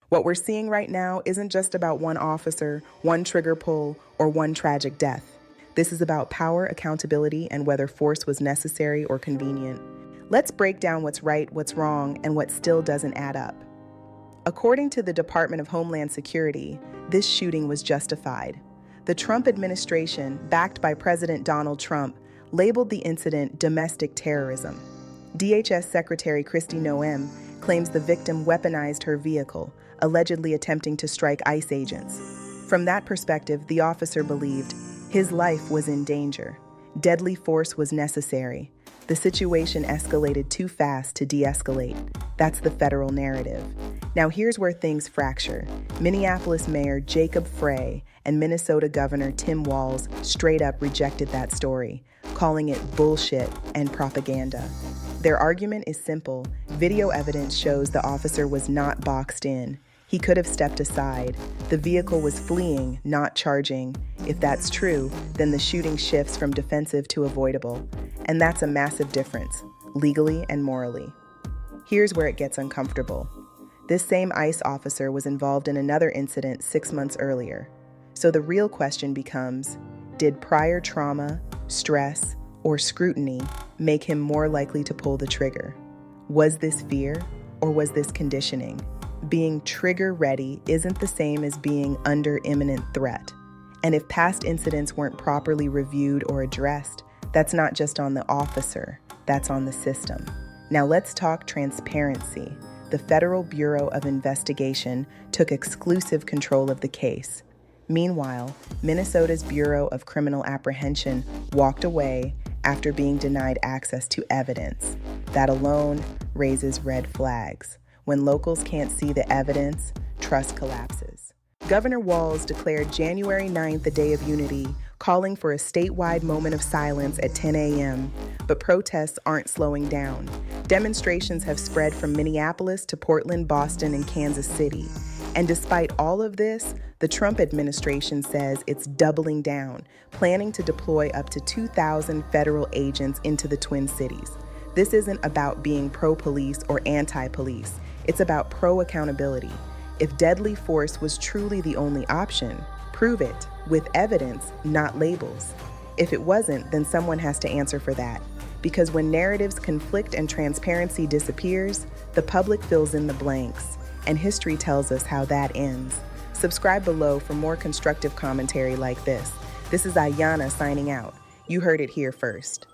What we're seeing right now isn't just about one officer, one trigger pull, or one tragic death. This is about power, accountability, and whether force was necessary or convenient. Let's break down what's right, what's wrong, and what still doesn't add up. According to the Department of Homeland Security, this shooting was justified. The Trump administration, backed by President Donald Trump, labeled the incident domestic terrorism. DHS Secretary Kristi Noem claims the victim weaponized her vehicle, allegedly attempting to strike ICE agents. From that perspective, the officer believed his life was in danger. Deadly force was necessary. The situation escalated too fast to de-escalate. That's the federal narrative. Now here's where things fracture. Minneapolis Mayor Jacob Frey and Minnesota Governor Tim Walz straight up rejected that story, calling it bullshit and propaganda. Their argument is simple. Video evidence shows the officer was not boxed in. He could have stepped aside. The vehicle was fleeing, not charging. If that's true, then the shooting shifts from defensive to avoidable. And that's a massive difference, legally and morally. Here's where it gets uncomfortable. This same ICE officer was involved in another incident 6 months earlier. So the real question becomes, did prior trauma, stress, or scrutiny make him more likely to pull the trigger? Was this fear, or was this conditioning? Being trigger ready isn't the same as being under imminent threat. And if past incidents weren't properly reviewed or addressed, that's not just on the officer, that's on the system. Now let's talk transparency. The Federal Bureau of Investigation took exclusive control of the case. Meanwhile, Minnesota's Bureau of Criminal Apprehension walked away after being denied access to evidence. That alone raises red flags. When locals can't see the evidence, trust collapses. Governor Walz declared January 9th a day of unity, calling for a statewide moment of silence at 10 a.m., but protests aren't slowing down. Demonstrations have spread from Minneapolis to Portland, Boston, and Kansas City. And despite all of this, the Trump administration says it's doubling down, planning to deploy up to 2,000 federal agents into the Twin Cities. This isn't about being pro-police or anti-police. It's about pro-accountability. If deadly force was truly the only option, prove it with evidence, not labels. If it wasn't, then someone has to answer for that. Because when narratives conflict and transparency disappears, the public fills in the blanks. And history tells us how that ends. Subscribe below for more constructive commentary like this. This is Aiyanna signing out. You heard it here first.